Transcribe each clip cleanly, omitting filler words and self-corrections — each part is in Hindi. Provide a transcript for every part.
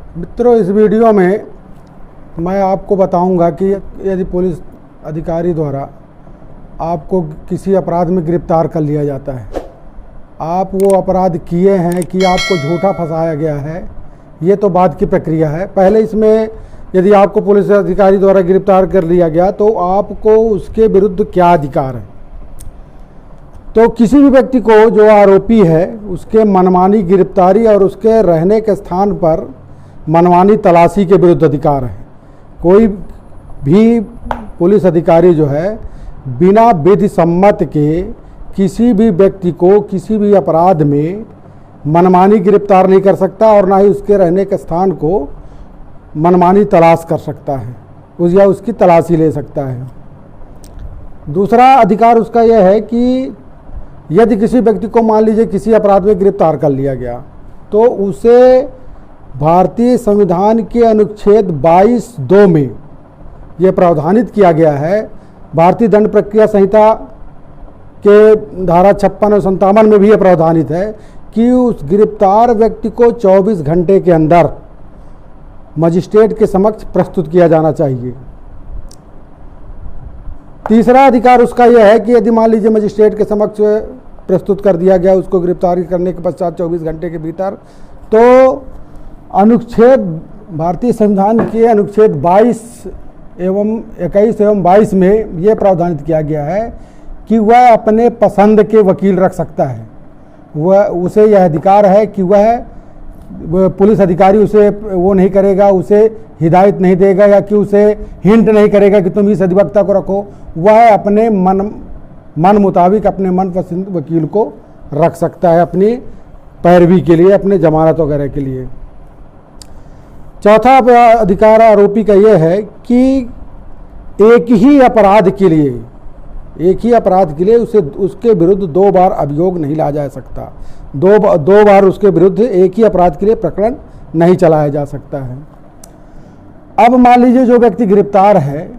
मित्रों, इस वीडियो में मैं आपको बताऊंगा कि यदि पुलिस अधिकारी द्वारा आपको किसी अपराध में गिरफ्तार कर लिया जाता है, आप वो अपराध किए हैं कि आपको झूठा फंसाया गया है, ये तो बाद की प्रक्रिया है। पहले इसमें यदि आपको पुलिस अधिकारी द्वारा गिरफ्तार कर लिया गया तो आपको उसके विरुद्ध क्या अधिकार है। तो किसी भी व्यक्ति को जो आरोपी है उसके मनमानी गिरफ्तारी और उसके रहने के स्थान पर मनमानी तलाशी के विरुद्ध अधिकार है। कोई भी पुलिस अधिकारी जो है बिना विधि सम्मत के किसी भी व्यक्ति को किसी भी अपराध में मनमानी गिरफ्तार नहीं कर सकता और ना ही उसके रहने के स्थान को मनमानी तलाश कर सकता है या उसकी तलाशी ले सकता है। दूसरा अधिकार उसका यह है कि यदि किसी व्यक्ति को मान लीजिए किसी अपराध में गिरफ्तार कर लिया गया तो उसे भारतीय संविधान के अनुच्छेद 22(2) में यह प्रावधानित किया गया है, भारतीय दंड प्रक्रिया संहिता के धारा 56 और 57 में भी यह प्रावधानित है कि उस गिरफ्तार व्यक्ति को 24 घंटे के अंदर मजिस्ट्रेट के समक्ष प्रस्तुत किया जाना चाहिए। तीसरा अधिकार उसका यह है कि यदि मान लीजिए मजिस्ट्रेट के समक्ष प्रस्तुत कर दिया गया उसको गिरफ्तारी करने के पश्चात 24 घंटे के भीतर, तो अनुच्छेद भारतीय संविधान के अनुच्छेद 22 एवं 21 एवं 22 में यह प्रावधानित किया गया है कि वह अपने पसंद के वकील रख सकता है। वह उसे यह अधिकार है कि वह पुलिस अधिकारी उसे वो नहीं करेगा, उसे हिदायत नहीं देगा या कि उसे हिंट नहीं करेगा कि तुम इस अधिवक्ता को रखो। वह अपने मन मुताबिक अपने मनपसंद वकील को रख सकता है अपनी पैरवी के लिए, अपने जमानत वगैरह के लिए। चौथा अधिकार आरोपी का यह है कि एक ही अपराध के लिए उसे उसके विरुद्ध 2 बार अभियोग नहीं लाया जा सकता। दो बार उसके विरुद्ध एक ही अपराध के लिए प्रकरण नहीं चलाया जा सकता है। अब मान लीजिए जो व्यक्ति गिरफ्तार है,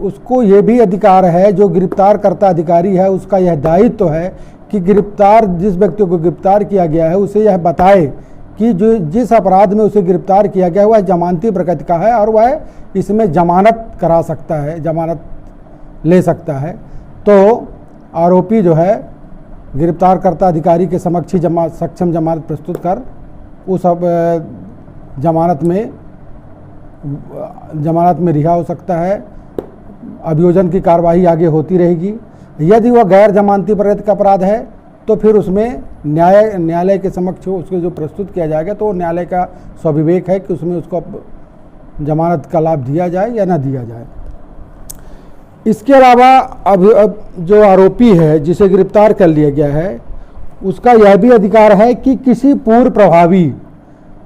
उसको ये भी अधिकार है, जो गिरफ्तार करता अधिकारी है उसका यह दायित्व है कि जिस व्यक्ति को गिरफ्तार किया गया है उसे यह बताए कि जो जिस अपराध में उसे गिरफ्तार किया गया वह जमानती प्रकृति का है और वह इसमें जमानत करा सकता है, जमानत ले सकता है। तो आरोपी जो है गिरफ्तार करता अधिकारी के समक्ष ही सक्षम जमानत प्रस्तुत कर उस जमानत में रिहा हो सकता है। अभियोजन की कार्रवाई आगे होती रहेगी। यदि वह गैर जमानती प्रकृति का अपराध है तो फिर उसमें न्यायालय के समक्ष उसको जो प्रस्तुत किया जाएगा तो न्यायालय का स्वाभिवेक है कि उसमें उसको जमानत का लाभ दिया जाए या ना दिया जाए। इसके अलावा अब जो आरोपी है जिसे गिरफ्तार कर लिया गया है उसका यह भी अधिकार है कि किसी पूर्व प्रभावी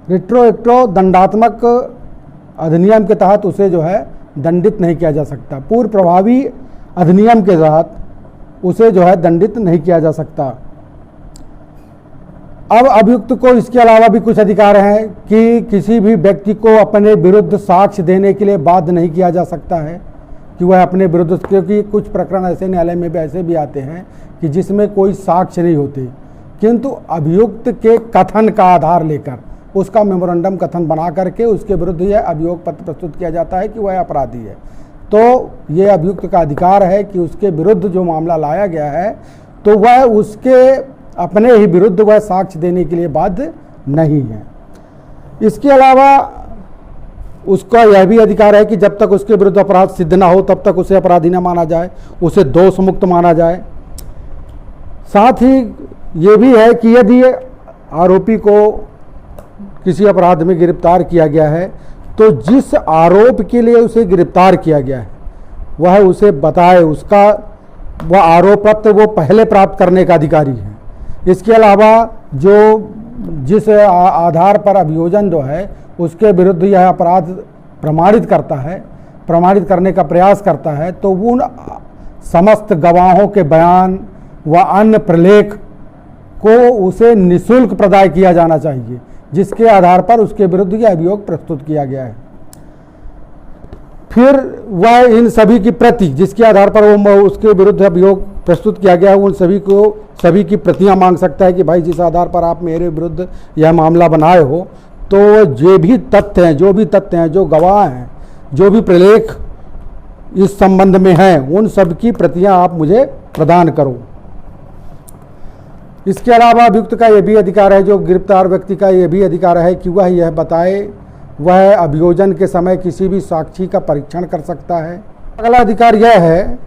रेट्रोएक्टिव दंडात्मक अधिनियम के तहत उसे जो है दंडित नहीं किया जा सकता। पूर्व प्रभावी अधिनियम के तहत उसे जो है दंडित नहीं किया जा सकता। अब अभियुक्त को इसके अलावा भी कुछ अधिकार हैं कि किसी भी व्यक्ति को अपने विरुद्ध साक्ष्य देने के लिए बाध्य नहीं किया जा सकता है कि वह अपने विरुद्ध, क्योंकि कुछ प्रकरण ऐसे न्यायालय में भी ऐसे भी आते हैं कि जिसमें कोई साक्ष्य नहीं होते किंतु अभियुक्त के कथन का आधार लेकर उसका मेमोरेंडम कथन बना करके उसके विरुद्ध यह अभियोग पत्र प्रस्तुत किया जाता है कि वह अपराधी है। तो ये अभियुक्त का अधिकार है कि उसके विरुद्ध जो मामला लाया गया है तो वह उसके अपने ही विरुद्ध वह साक्ष्य देने के लिए बाध्य नहीं है। इसके अलावा उसका यह भी अधिकार है कि जब तक उसके विरुद्ध अपराध सिद्ध ना हो तब तक उसे अपराधी न माना जाए, उसे दोष मुक्त माना जाए। साथ ही ये भी है कि यदि आरोपी को किसी अपराध में गिरफ्तार किया गया है तो जिस आरोप के लिए उसे गिरफ्तार किया गया है वह उसे बताए, वह आरोप पत्र वो पहले प्राप्त करने का अधिकारी है। इसके अलावा जिस आधार पर अभियोजन जो है उसके विरुद्ध यह अपराध प्रमाणित करने का प्रयास करता है तो उन समस्त गवाहों के बयान व अन्य प्रलेख को उसे निःशुल्क प्रदाय किया जाना चाहिए जिसके आधार पर उसके विरुद्ध यह अभियोग प्रस्तुत किया गया है। फिर वह इन सभी की प्रति जिसके आधार पर वो उसके विरुद्ध अभियोग प्रस्तुत किया गया है उन सभी की प्रतियां मांग सकता है कि भाई जिस आधार पर आप मेरे विरुद्ध यह मामला बनाए हो तो जो भी तथ्य हैं, जो गवाह हैं, जो भी प्रलेख इस संबंध में हैं, उन सब की प्रतियां आप मुझे प्रदान करो। इसके अलावा अभियुक्त का यह भी अधिकार है, जो गिरफ्तार व्यक्ति का यह भी अधिकार है कि वह यह बताए वह अभियोजन के समय किसी भी साक्षी का परीक्षण कर सकता है। अगला अधिकार यह है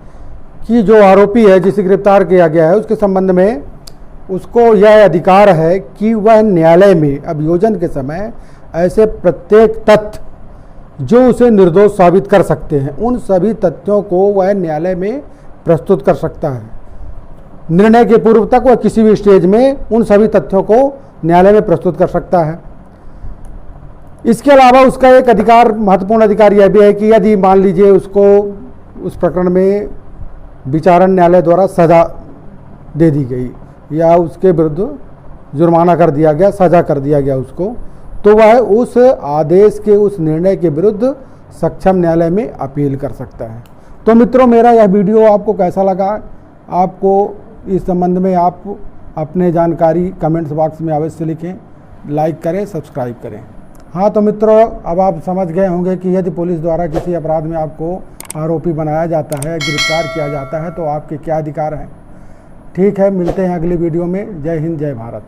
कि जो आरोपी है, जिसे गिरफ्तार किया गया है, उसके संबंध में उसको यह अधिकार है कि वह न्यायालय में अभियोजन के समय ऐसे प्रत्येक तथ्य जो उसे निर्दोष साबित कर सकते हैं, उन सभी तथ्यों को वह न्यायालय में प्रस्तुत कर सकता है। निर्णय के पूर्व तक वह किसी भी स्टेज में उन सभी तथ्यों को न्यायालय में प्रस्तुत कर सकता है। इसके अलावा उसका एक अधिकार, महत्वपूर्ण अधिकार यह भी है कि यदि मान लीजिए उसको उस प्रकरण में विचारण न्यायालय द्वारा सजा दे दी गई या उसके विरुद्ध जुर्माना कर दिया गया, सजा कर दिया गया उसको, तो वह उस आदेश के, उस निर्णय के विरुद्ध सक्षम न्यायालय में अपील कर सकता है। तो मित्रों, मेरा यह वीडियो आपको कैसा लगा? आपको इस संबंध में आप अपने जानकारी कमेंट्स बॉक्स में अवश्य लिखें, लाइक करें, सब्सक्राइब करें। हाँ, तो मित्रों, अब आप समझ गए होंगे कि यदि पुलिस द्वारा किसी अपराध में आपको आरोपी बनाया जाता है, गिरफ्तार किया जाता है, तो आपके क्या अधिकार हैं। ठीक है, मिलते हैं अगली वीडियो में। जय हिंद, जय भारत।